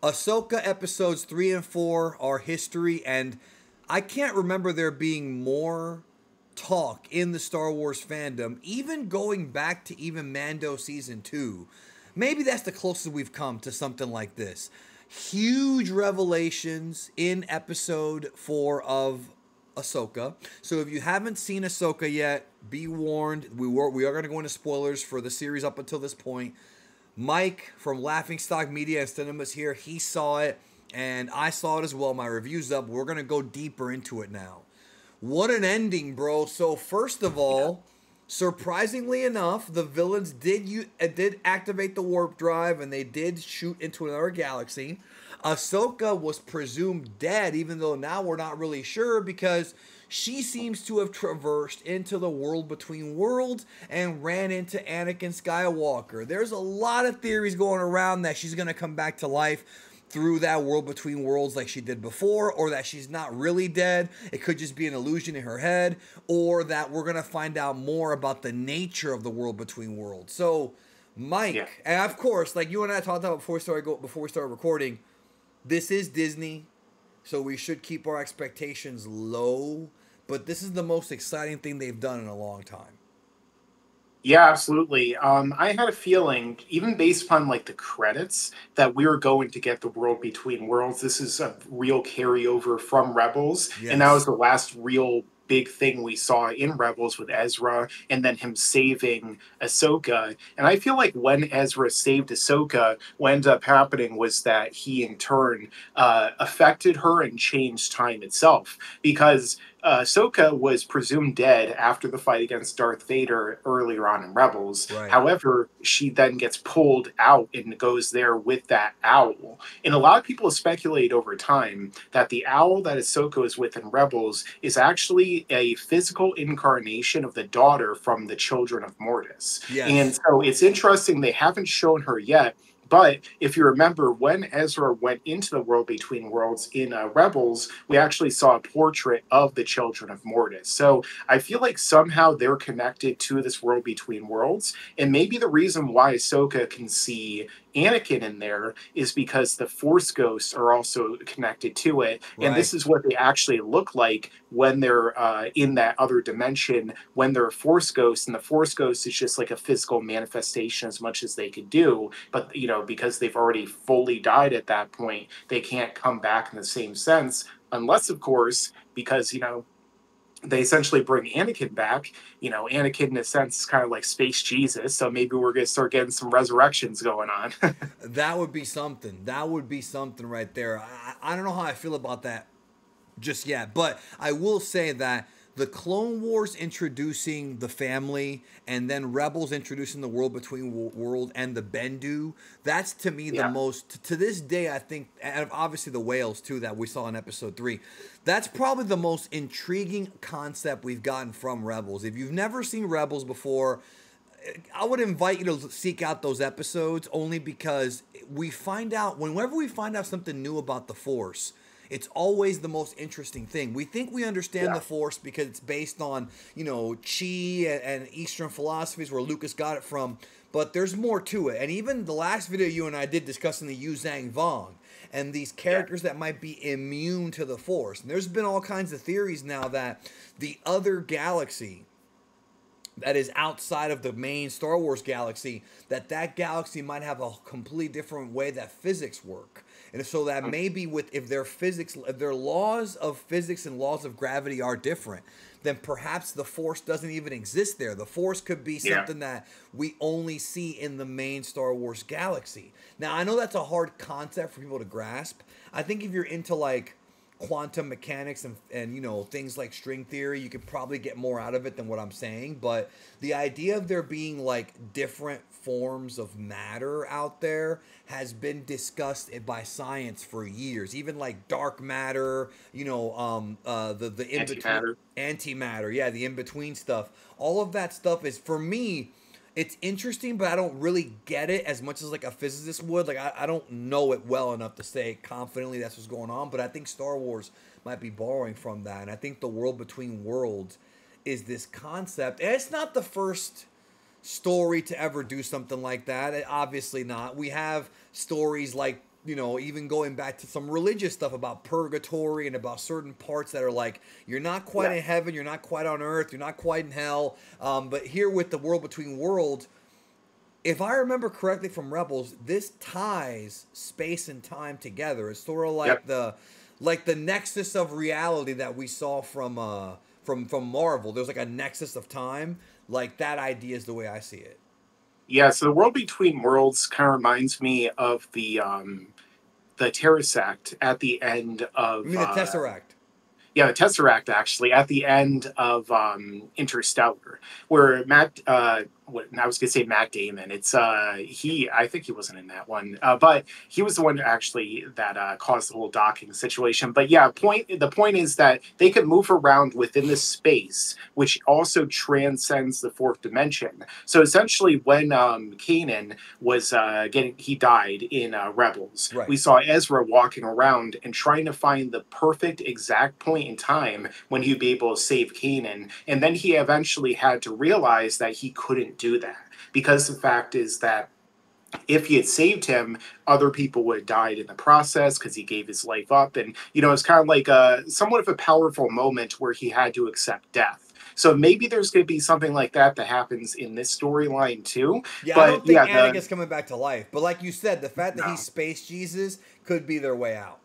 Ahsoka episodes 3 and 4 are history, and I can't remember there being more talk in the Star Wars fandom, even going back to even Mando season 2. Maybe that's the closest we've come to something like this. Huge revelations in episode 4 of Ahsoka. So if you haven't seen Ahsoka yet, be warned. We are going to go into spoilers for the series up until this point. Mike from Laughing Stock Media and Cinemas here, he saw it, and I saw it as well. My review's up. We're going to go deeper into it now. What an ending, bro. So first of all, surprisingly enough, the villains did activate the warp drive, and they did shoot into another galaxy. Ahsoka was presumed dead, even though now we're not really sure, because she seems to have traversed into the world between worlds and ran into Anakin Skywalker. There's a lot of theories going around that she's going to come back to life through that world between worlds like she did before, or that she's not really dead. It could just be an illusion in her head, or that we're going to find out more about the nature of the world between worlds. So, Mike, and of course, like you and I talked about before we started recording, this is Disney, so we should keep our expectations low, but this is the most exciting thing they've done in a long time. Yeah, absolutely. I had a feeling, even based upon like the credits, that we were going to get the World Between Worlds. This is a real carryover from Rebels, and that was Yes. the last real big thing we saw in Rebels with Ezra, and then him saving Ahsoka. And I feel like when Ezra saved Ahsoka, what ended up happening was that he in turn affected her and changed time itself, because Ahsoka was presumed dead after the fight against Darth Vader earlier on in Rebels. Right. However, she then gets pulled out and goes there with that owl. And a lot of people have speculated over time that the owl that Ahsoka is with in Rebels is actually a physical incarnation of the daughter from the Children of Mortis. And Yes. so it's interesting they haven't shown her yet. But if you remember, when Ezra went into the World Between Worlds in Rebels, we actually saw a portrait of the Children of Mortis. So I feel like somehow they're connected to this World Between Worlds. And maybe the reason why Ahsoka can see Anakin in there is because the Force ghosts are also connected to it. And Right. this is what they actually look like when they're in that other dimension, when they're a Force ghost. And the Force ghost is just like a physical manifestation as much as they could do. But, because they've already fully died at that point, they can't come back in the same sense, unless, of course, because, they essentially bring Anakin back. Anakin, in a sense, is kind of like space Jesus. So maybe we're going to start getting some resurrections going on. That would be something. That would be something right there. I don't know how I feel about that just yet, but I will say that the Clone Wars introducing the family and then Rebels introducing the world between world and the Bendu, that's to me the Yeah. most, to this day, I think, and obviously the whales too that we saw in episode 3, that's probably the most intriguing concept we've gotten from Rebels. If you've never seen Rebels before, I would invite you to seek out those episodes, only because whenever we find out something new about the Force, it's always the most interesting thing. We think we understand Yeah. the Force because it's based on, Chi and Eastern philosophies where Lucas got it from, but there's more to it. And even the last video you and I did discussing the Yuzang Vong and these Yeah. characters that might be immune to the Force. And there's been all kinds of theories now that the other galaxy that is outside of the main Star Wars galaxy, that galaxy might have a completely different way that physics work. And so that maybe if their laws of physics and laws of gravity are different, then perhaps the Force doesn't even exist there. The Force could be Yeah. something that we only see in the main Star Wars galaxy. Now, I know that's a hard concept for people to grasp. I think if you're into like quantum mechanics and things like string theory, you could probably get more out of it than what I'm saying. But the idea of there being like different forms of matter out there has been discussed by science for years. Even like dark matter, the in between Antimatter. antimatter, yeah, the in between stuff. All of that stuff is, for me, it's interesting, but I don't really get it as much as like a physicist would. Like I don't know it well enough to say confidently that's what's going on. But I think Star Wars might be borrowing from that, and I think the world between worlds is this concept, and it's not the first story to ever do something like that. Obviously not. We have stories like even going back to some religious stuff about purgatory and about certain parts that are like, you're not quite Yeah. in heaven, you're not quite on earth, you're not quite in hell. But here with the world between worlds, if I remember correctly from Rebels, this ties space and time together. It's sort of Yep. like the nexus of reality that we saw from Marvel. There's like a nexus of time. Like that idea is the way I see it. Yeah. So the world between worlds kind of reminds me of the Terrasect at the end I of mean the Tesseract. yeah, the Tesseract actually at the end of Interstellar, where I was gonna say Matt Damon. It's I think he wasn't in that one, but he was the one actually that caused the whole docking situation. But yeah, the point is that they can move around within this space, which also transcends the fourth dimension. So essentially, when Kanan was he died in Rebels. Right. We saw Ezra walking around and trying to find the perfect exact point in time when he'd be able to save Kanan, and then he eventually had to realize that he couldn't do that because the fact is that if he had saved him, other people would have died in the process because he gave his life up. And, it's kind of like somewhat of a powerful moment where he had to accept death. So maybe there's going to be something like that that happens in this storyline too. Yeah, I don't But think yeah, Anakin's coming back to life. But like you said, the fact that he's no. Space Jesus could be their way out.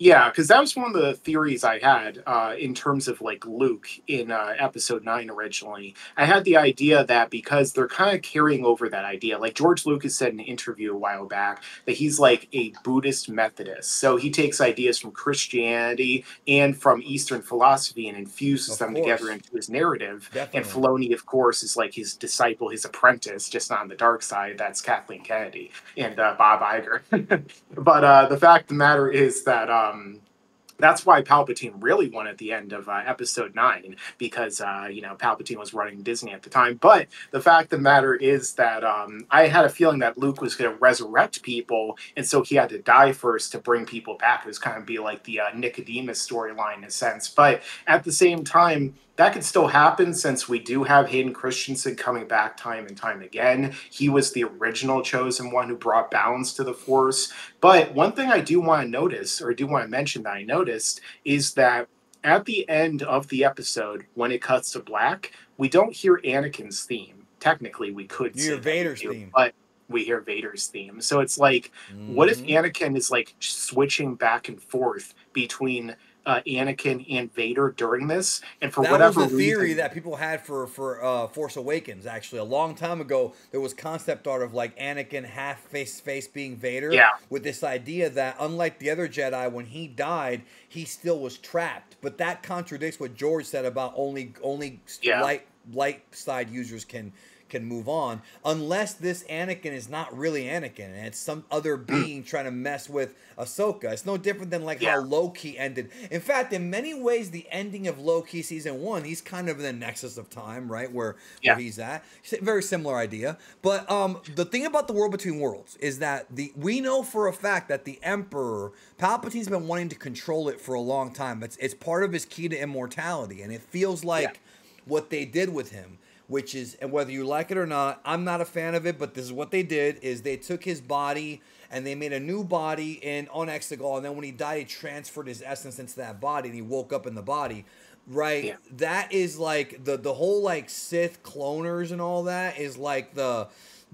Yeah, because that was one of the theories I had in terms of like Luke in Episode 9 originally. I had the idea that because they're kind of carrying over that idea, like George Lucas said in an interview a while back, that he's like a Buddhist Methodist. So he takes ideas from Christianity and from Eastern philosophy and infuses Of them together course. into his narrative. And Definitely. Filoni, of course, is like his disciple, his apprentice, just not on the dark side. That's Kathleen Kennedy and Bob Iger. But the fact of the matter is that that's why Palpatine really won at the end of Episode 9, because Palpatine was running Disney at the time. But the fact of the matter is that I had a feeling that Luke was going to resurrect people, and so he had to die first to bring people back. It was kind of be like the Nicodemus storyline in a sense. But at the same time, that could still happen since we do have Hayden Christensen coming back time and time again. He was the original chosen one who brought balance to the Force. But one thing I do want to notice, or do want to mention that I noticed, is that at the end of the episode, when it cuts to black, we don't hear Anakin's theme. Technically, we could You say hear that we Vader's do, theme. but we hear Vader's theme. So it's like, what if Hmm. Anakin is like switching back and forth between Anakin and Vader during this, and for That was whatever the theory reason, that people had for Force Awakens. Actually, a long time ago, there was concept art of like Anakin half face being Vader, yeah, with this idea that unlike the other Jedi, when he died, he still was trapped. But that contradicts what George said about only yeah, light side users can move on, unless this Anakin is not really Anakin and it's some other mm, being trying to mess with Ahsoka. It's no different than like yeah, how Loki ended. In fact, in many ways, the ending of Loki season 1, he's kind of in the nexus of time, right? Where yeah, he's at. Very similar idea. But the thing about the world between worlds is that we know for a fact that the Emperor Palpatine's been wanting to control it for a long time. It's part of his key to immortality, and it feels yeah, like what they did with him, which is, and whether you like it or not, I'm not a fan of it, but this is what they did, is they took his body and they made a new body on Exegol, and then when he died, he transferred his essence into that body, and he woke up in the body, right? yeah, That is like the whole like Sith cloners and all that is like the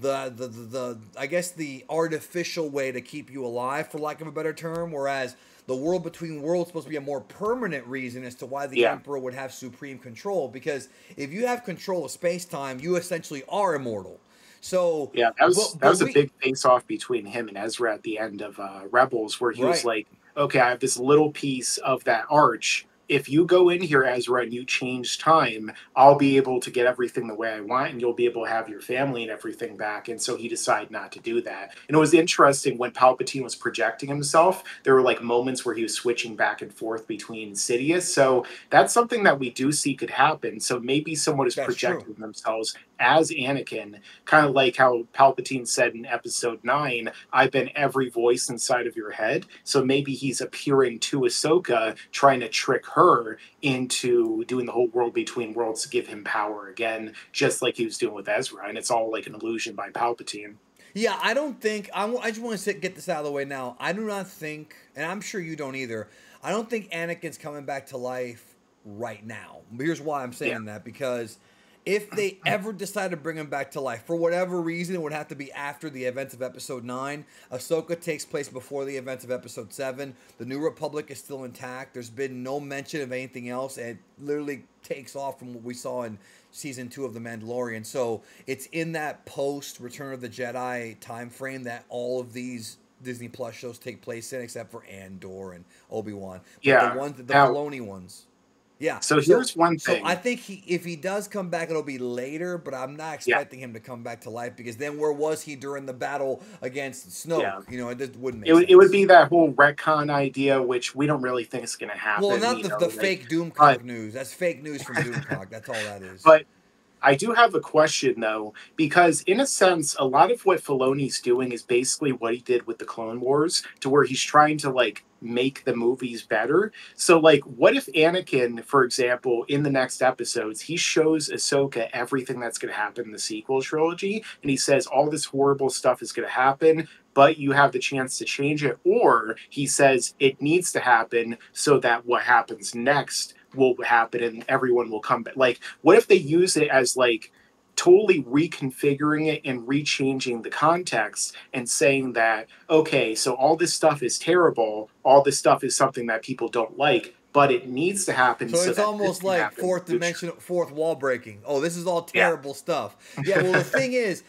I guess the artificial way to keep you alive, for lack of a better term, whereas the world between worlds is supposed to be a more permanent reason as to why the yeah. Emperor would have supreme control. Because if you have control of space time, you essentially are immortal. So, Yeah, that was but that but was a we big face off between him and Ezra at the end of Rebels, where he was right. like, "Okay, I have this little piece of that arch. If you go in here, Ezra, and you change time, I'll be able to get everything the way I want, and you'll be able to have your family and everything back." And so he decided not to do that. And it was interesting when Palpatine was projecting himself. There were like moments where he was switching back and forth between Sidious. So that's something that we do see could happen. So maybe someone is That's true. projecting themselves as Anakin, kind of like how Palpatine said in Episode 9, I've been every voice inside of your head. So maybe he's appearing to Ahsoka, trying to trick her into doing the whole world between worlds to give him power again, just like he was doing with Ezra. And it's all like an illusion by Palpatine. Yeah, I don't think I just want to get this out of the way now. I do not think, and I'm sure you don't either. I don't think Anakin's coming back to life right now. Here's why I'm Yeah. saying that, because if they ever decide to bring him back to life for whatever reason, it would have to be after the events of Episode 9. Ahsoka takes place before the events of Episode 7. The New Republic is still intact. There's been no mention of anything else, and it literally takes off from what we saw in Season 2 of The Mandalorian. So it's in that post Return of the Jedi time frame that all of these Disney Plus shows take place in, except for Andor and Obi-Wan. But Yeah. the Now, Filoni ones. Yeah. so here's one So I thing. think if he does come back, it'll be later. But I'm not Yeah. expecting him to come back to life, because then where was he during the battle against Yeah. Snoke? You know, it just wouldn't It make would sense. be that whole retcon idea, which we don't really think is going to Well, happen. not You the, know, the like, fake but Doomcock news. That's fake news from Doomcock. That's all that is. but I do have a question though, because in a sense, a lot of what Filoni's doing is basically what he did with the Clone Wars, to where he's trying to like make the movies better. So, like, what if Anakin, for example, in the next episodes, he shows Ahsoka everything that's going to happen in the sequel trilogy, and he says all this horrible stuff is going to happen, but you have the chance to change it, or he says it needs to happen so that what happens next will happen and everyone will come back. Like, what if they use it as like totally reconfiguring it and rechanging the context and saying that, okay, so all this stuff is terrible, all this stuff is something that people don't like, but it needs to happen So so it's that this almost can like happen in fourth the future. dimension, fourth wall breaking. Oh, this is all Yeah. terrible stuff. Yeah. Well, the thing is,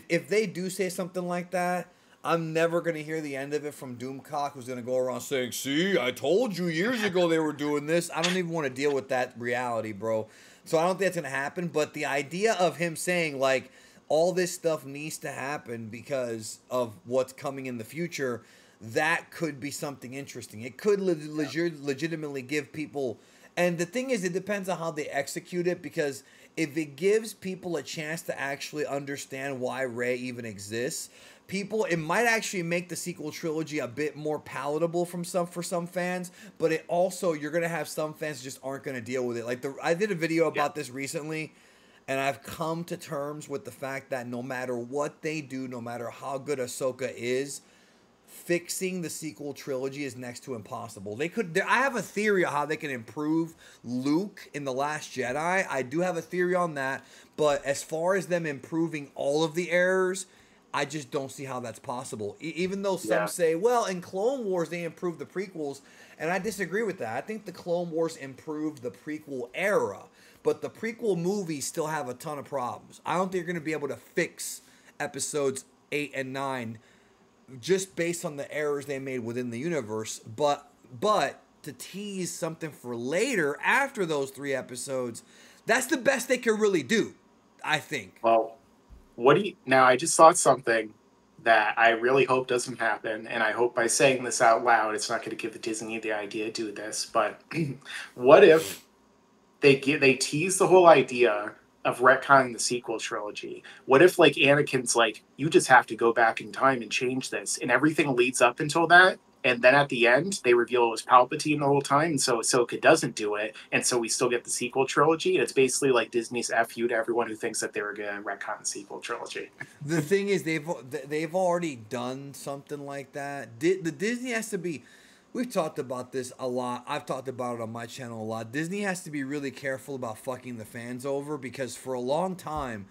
if they do say something like that, I'm never gonna hear the end of it from Doomcock, who's gonna go around saying, "See, I told you years ago they were doing this." I don't even want to deal with that reality, bro. So I don't think that's gonna happen. But the idea of him saying like all this stuff needs to happen because of what's coming in the future, that could be something interesting. It could legitimately give people. And the thing is, it depends on how they execute it, because if it gives people a chance to actually understand why Rey even exists, it might actually make the sequel trilogy a bit more palatable for some fans. But it also, you're gonna have some fans who just aren't gonna deal with it. Like I did a video Yeah. about this recently, and I've come to terms with the fact that no matter what they do, no matter how good Ahsoka is, fixing the sequel trilogy is next to impossible. I have a theory of how they can improve Luke in The Last Jedi. I do have a theory on that, but as far as them improving all of the errors, I just don't see how that's possible. Even though some Yeah. say, well, in Clone Wars they improved the prequels, and I disagree with that. I think the Clone Wars improved the prequel era, but the prequel movies still have a ton of problems. I don't think you're going to be able to fix episodes 8 and 9 just based on the errors they made within the universe. But to tease something for later after those 3 episodes, that's the best they can really do, I think. Well, what do you now? I just thought something that I really hope doesn't happen, and I hope by saying this out loud, it's not going to give the Disney the idea to do this. But what if they tease the whole idea of retconning the sequel trilogy? What if like Anakin's like, you just have to go back in time and change this, and everything leads up until that, and then at the end they reveal it was Palpatine the whole time, and so Ahsoka doesn't do it, and so we still get the sequel trilogy. And it's basically like Disney's FU to everyone who thinks that they were going to retcon the sequel trilogy. The thing is, they've already done something like that. The Disney has to be. We've talked about this a lot. I've talked about it on my channel a lot. Disney has to be really careful about fucking the fans over, because for a long time,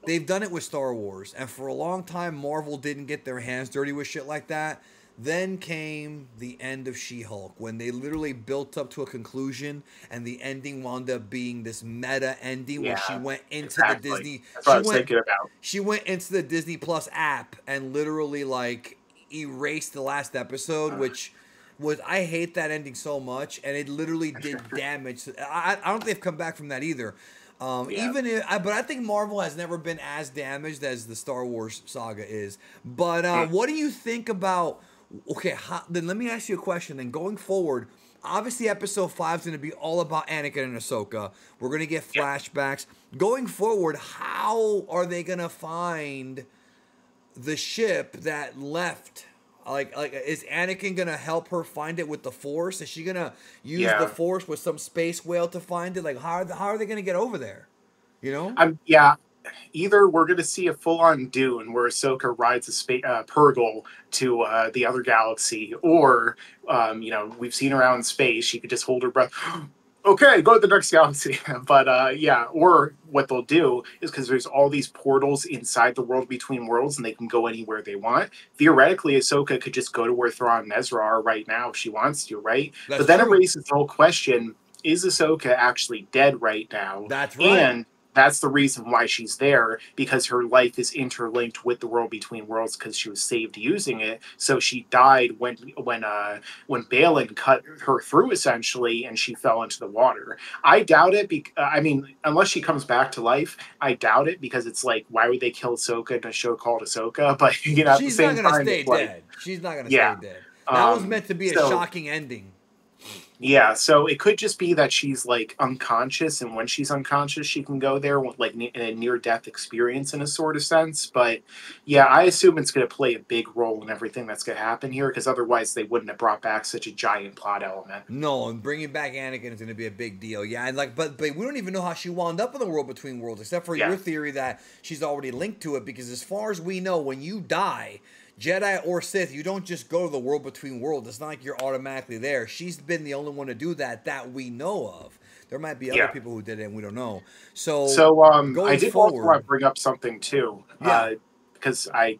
they've done it with Star Wars, and for a long time, Marvel didn't get their hands dirty with shit like that. Then came the end of She-Hulk, when they literally built up to a conclusion, and the ending wound up being this meta ending where she Yeah, went into exactly. the Disney. That's what I was thinking about. She went into the Disney Plus app and literally like erased the last episode, which was, I hate that ending so much, and it literally did damage. I don't think they've come back from that either. Yeah. But I think Marvel has never been as damaged as the Star Wars saga is. But what do you think about? Okay, then let me ask you a question. Then going forward, obviously Episode 5 is going to be all about Anakin and Ahsoka. We're going to get flashbacks. Going forward, how are they going to find the ship that left? Like, is Anakin gonna help her find it with the Force? Is she gonna use the Force with some space whale to find it? Like, how are they gonna get over there? You know? Yeah, either we're going to see a full-on Dune where Ahsoka rides a Purgle to the other galaxy, or we've seen her out in space. She could just hold her breath. Okay, go to the next galaxy. But yeah, or what they'll do is, because there's all these portals inside the world between worlds, and they can go anywhere they want. Theoretically, Ahsoka could just go to where Thrawn and Ezra are right now if she wants to, right? That's But then it true. raises the whole question: is Ahsoka actually dead right now? That's right. And that's the reason why she's there, because her life is interlinked with the world between worlds because she was saved using it. So she died when Balin cut her through, essentially, and she fell into the water. I doubt it. I mean, unless she comes back to life, I doubt it, because it's like, why would they kill Ahsoka in a show called Ahsoka? But at the She's not same gonna time, stay it's like, dead. She's not gonna stay yeah. dead. That was Um, meant to be a so shocking ending. yeah, so it could just be that she's like unconscious, and when she's unconscious, she can go there with like in a near death experience in a sort of sense. But yeah, I assume it's going to play a big role in everything that's going to happen here, because otherwise they wouldn't have brought back such a giant plot element. No, and bringing back Anakin is going to be a big deal. Yeah, and like, but we don't even know how she wound up in the world between worlds, except for Yeah, your theory that she's already linked to it. Because as far as we know, when you die, Jedi or Sith, you don't just go to the world between worlds. It's not like you're automatically there. She's been the only one to do that we know of. There might be other yeah. people who did it, and we don't know. So So I going did also want forward, to bring up something too, yeah, because I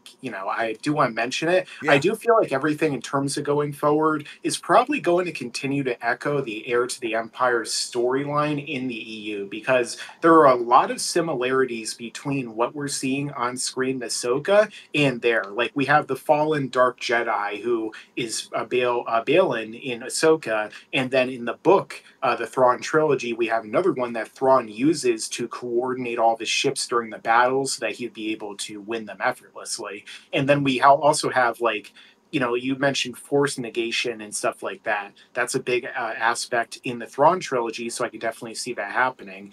do want to mention it. I yeah, do feel like everything in terms of going forward is probably going to continue to echo the Heir to the Empire storyline in the EU, because there are a lot of similarities between what we're seeing on screen in Ahsoka and there. Like, we have the fallen Dark Jedi who is Balin in Ahsoka, and then in the book, the Thrawn trilogy, we have another one that Thrawn uses to coordinate all of his ships during the battles so that he'd be able to win them effortlessly. And then we also have, like, you mentioned force negation and stuff like that. That's a big aspect in the Thrawn trilogy, so I could definitely see that happening.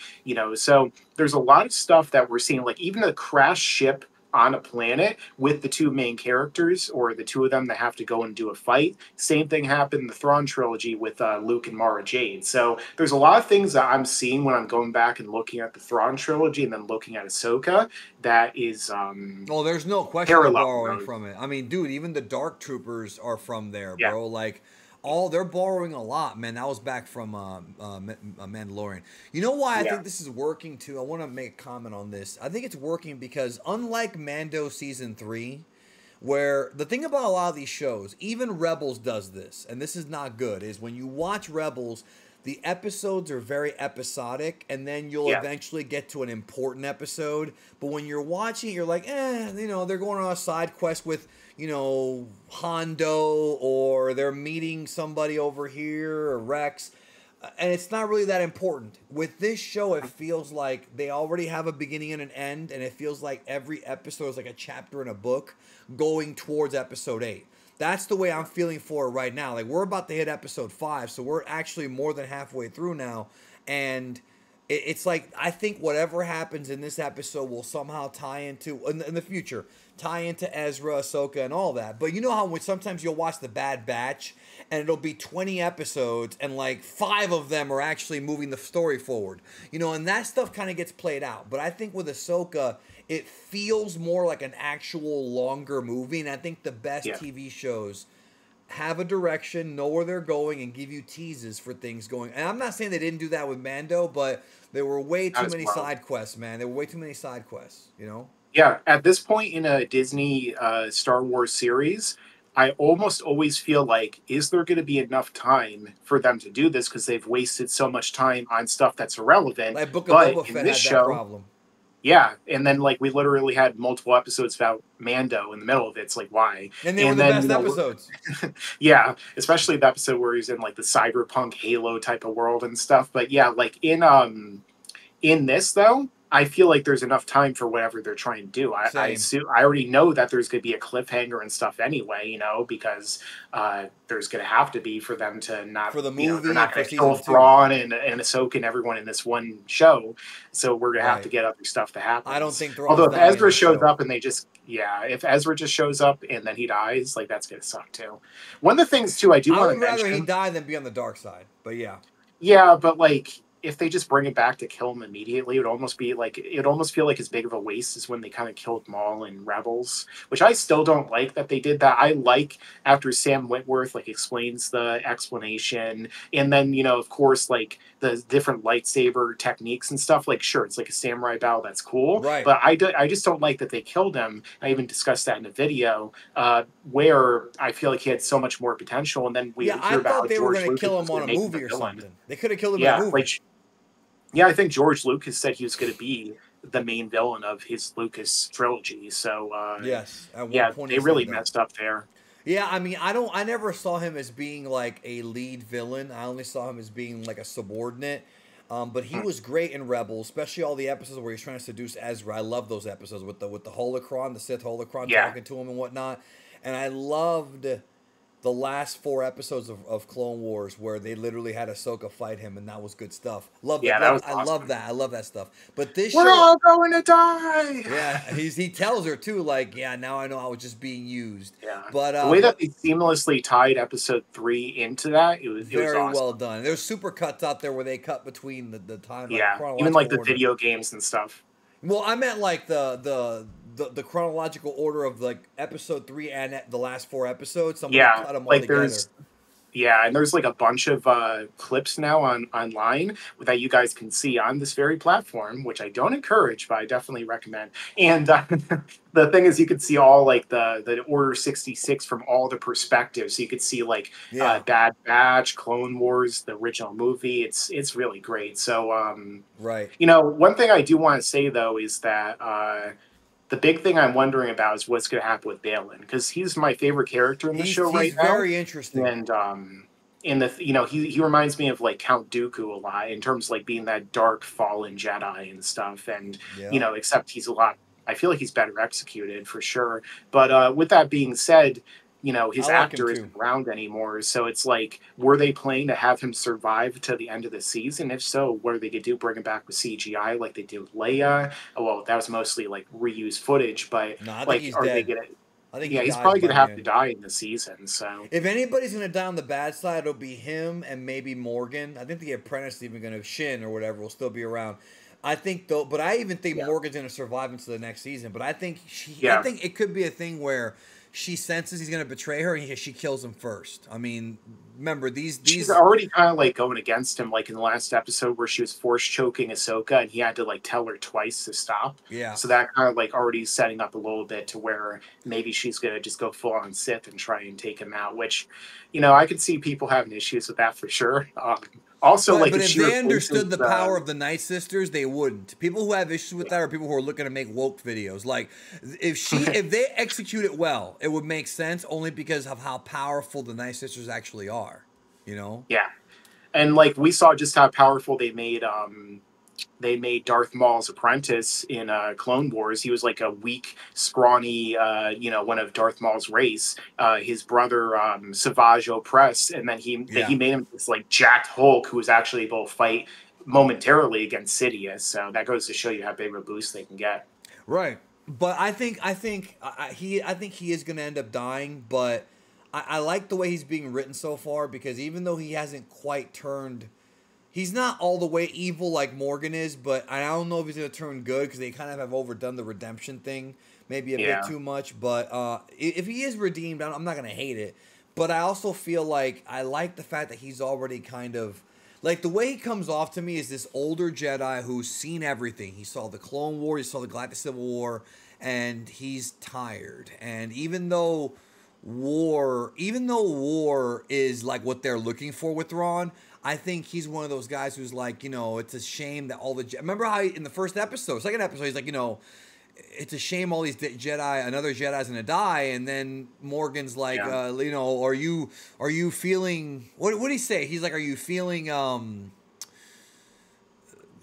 So there's a lot of stuff that we're seeing, like even a crash ship on a planet with the two main characters, or the two of them that have to go and do a fight. Same thing happened in the Thrawn trilogy with Luke and Mara Jade. So there's a lot of things that I'm seeing when I'm going back and looking at the Thrawn trilogy and then looking at Ahsoka that is oh, there's no question they're parallel borrowing road. from it. I mean, dude, even the Dark Troopers are from there, Yeah, bro. Like, all they're borrowing a lot, man. That was back from Mandalorian. You know why I yeah, think this is working too? I want to make a comment on this. I think it's working because unlike Mando season 3, where the thing about a lot of these shows, even Rebels does this, and this is not good, is when you watch Rebels, the episodes are very episodic, and then you'll yeah, eventually get to an important episode. But when you're watching it, you're like, they're going on a side quest with, Hondo, or they're meeting somebody over here, or Rex. And it's not really that important. With this show, it feels like they already have a beginning and an end, and it feels like every episode is like a chapter in a book going towards episode 8. That's the way I'm feeling for it right now. Like, we're about to hit episode 5, so we're actually more than halfway through now, and it's like, I think whatever happens in this episode will somehow tie into in the future, tie into Ezra, Ahsoka, and all that. But you know how when sometimes you'll watch The Bad Batch and it'll be 20 episodes and like 5 of them are actually moving the story forward, and that stuff kind of gets played out. But I think with Ahsoka, it feels more like an actual longer movie, and I think the best yeah. TV shows have a direction, know where they're going, and give you teases for things going. And I'm not saying they didn't do that with Mando, but there were way too As many well. side quests, man. There were way too many side quests. Yeah, at this point in a Disney Star Wars series, I almost always feel like, is there going to be enough time for them to do this? Because they've wasted so much time on stuff that's irrelevant. Like Book of But Boba in Fett this had that show, problem. yeah, and then like we literally had multiple episodes about Mando in the middle of it. It's like, why? And they were And the then best episodes. yeah, especially the episode where he's in like the cyberpunk Halo type of world and stuff. But yeah, like in this though, I feel like there's enough time for whatever they're trying to do. I Same. assume, I already know that there's going to be a cliffhanger and stuff anyway, because there's going to have to be, for them to not, For the they're movie and not for going to kill season 2. Thrawn and Ahsoka and everyone in this one show. So we're going to have to Right. get other stuff that I don't happens. think Thrawn's Although if dying in Ezra this shows show. up and if Ezra just shows up and then he dies, like that's going to suck too. One of the things too I do I want would to rather he mention, die than be on the dark side. But yeah. yeah, but like, if they just bring it back to kill him immediately, it would almost feel like as big of a waste as when they kind of killed Maul in Rebels, which I still don't like that they did that. I like after Sam Witwer like explains the explanation, and then of course like the different lightsaber techniques and stuff. Like sure, it's like a samurai battle, that's cool, Right. but I just don't like that they killed him. I even discussed that in a video where I feel like he had so much more potential, and then we Yeah, I hear about thought how they were George going to Lucas kill was him on going a to make him movie the or villain. something. They could have killed him in a Yeah, movie. yeah, I think George Lucas said he was going to be the main villain of his Lucas trilogy. So, Yes, at one yeah, point they he said really that. messed up there. Yeah, I mean, I never saw him as being like a lead villain. I only saw him as being like a subordinate. But he Hmm. was great in Rebels, especially all the episodes where he's trying to seduce Ezra. I love those episodes with the holocron, the Sith holocron Yeah, talking to him and whatnot. And I loved the last 4 episodes of Clone Wars where they literally had Ahsoka fight him, and that was good stuff. Love that. yeah, that Love was I love awesome. that. I love that stuff. But this We're show, all going to die. yeah, he tells her too, like, yeah, now I know I was just being used. Yeah, But the way that they seamlessly tied Episode 3 into that, it was very well awesome. done. There's super cuts out there where they cut between the time, like Yeah, even like chronological the order. video games and stuff. Well, I meant like the chronological order of like episode 3 and the last 4 episodes. Somebody Yeah, cut them all like together. there's like a bunch of clips now online that you guys can see on this very platform, which I don't encourage, but I definitely recommend. And the thing is, you could see all like the Order 66 from all the perspectives. So you could see like Yeah, Bad Batch, Clone Wars, the original movie. It's really great. So right. one thing I do want to say though is that. The big thing I'm wondering about is what's going to happen with Balin because he's my favorite character in the show He's right now, very interesting. and in the he reminds me of like Count Dooku a lot in terms of like being that dark fallen Jedi and stuff, and Yeah, except he's a lot. I feel like he's better executed for sure. But with that being said, I his like him actor too. isn't around anymore, so it's like, were they planning to have him survive to the end of the season? If so, what are they gonna do? Bring him back with CGI like they did with Leia? Oh, well, that was mostly like reused footage, but No, I think like, he's are they dead. gonna? I think he Yeah, he's dies probably by gonna the have to end. die in the season. So If anybody's gonna die on the bad side, it'll be him and maybe Morgan. I think the apprentice even gonna Shin or whatever will still be around. I think though, but I even think yeah, Morgan's gonna survive into the next season. But I yeah. think it could be a thing where she senses he's gonna betray her and she kills him first. I mean, remember She's these, already kind of like going against him, like in the last episode where she was force choking Ahsoka, and he had to like tell her twice to stop. yeah. So that kind of like already setting up a little bit to where maybe she's gonna just go full on Sith and try and take him out. Which, I could see people having issues with that for sure. Also, But like but if if she they replaces understood the power of the Night Sisters, they wouldn't. People who have issues with that are people who are looking to make woke videos. Like if they execute it well, it would make sense only because of how powerful the Night Sisters actually are. You know? yeah, and like we saw just how powerful they made Darth Maul's apprentice in Clone Wars. He was like a weak, scrawny, one of Darth Maul's race. His brother Savage Opress, and then he Yeah. made him this like jacked Hulk who was actually able to fight momentarily against Sidious. So that goes to show you how big of a boost they can get. Right. But I think he is going to end up dying. But I like the way he's being written so far because even though he hasn't quite turned, he's not all the way evil like Morgan is. But I don't know if he's going to turn good because they kind of have overdone the redemption thing maybe a bit Yeah, too much. But if he is redeemed, I'm not going to hate it. But I also feel like I like the fact that he's already kind of like the way he comes off to me is this older Jedi who's seen everything. He saw the Clone War, he saw the Galactic Civil War, and he's tired. And even though war is like what they're looking for with Thrawn, I think he's one of those guys who's like, it's a shame that all the remember how in the second episode, he's like, it's a shame all these another Jedi's gonna die, and then Morgan's like, yeah. are you feeling what did he say? He's like, are you feeling what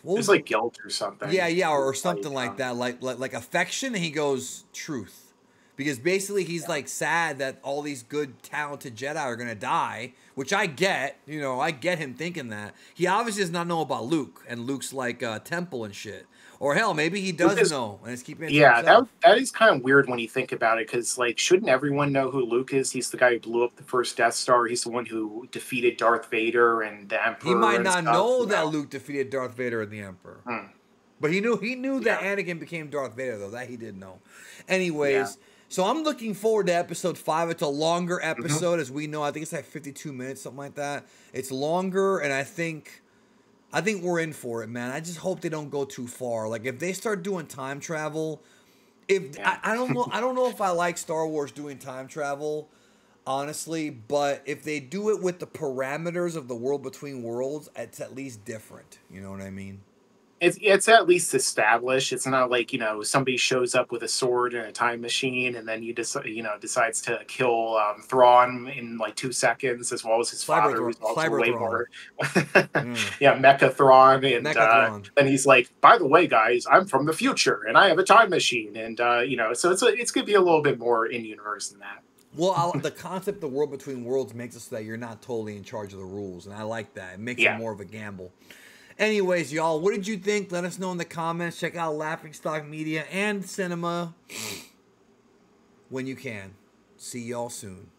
It's was the like guilt or something. yeah, or Like, something like that, like affection, and he goes truth. because basically he's like sad that all these good, talented Jedi are gonna die, which I get. You know, I get him thinking that. He obviously does not know about Luke and Luke's like temple and shit. Or hell, maybe he does know and is keeping it to himself. that is kind of weird when you think about it, because like, shouldn't everyone know who Luke is? He's the guy who blew up the first Death Star. He's the one who defeated Darth Vader and the Emperor. He might not stuff, know that Luke defeated Darth Vader and the Emperor. But he knew that Anakin became Darth Vader, though. That he did know. Anyways, so I'm looking forward to episode 5. It's a longer episode, as we know. I think it's like 52 minutes, something like that. It's longer, and I think we're in for it, man. I just hope they don't go too far. Like, if they start doing time travel, I don't know. I don't know if I like Star Wars doing time travel, honestly. But if they do it with the parameters of the world between worlds, it's at least different. You know what I mean? It's at least established. It's not like, somebody shows up with a sword and a time machine, and then decides to kill Thrawn in like 2 seconds, as well as his father, who's also way more. Mecha Thrawn, and then he's like, by the way, guys, I'm from the future and I have a time machine, and so it's gonna be a little bit more in universe than that. Well, the concept of the world between worlds makes it so that you're not totally in charge of the rules, and I like that. It makes it more of a gamble. Anyways, y'all, what did you think? Let us know in the comments. Check out Laughingstock Media and Cinema when you can. See y'all soon.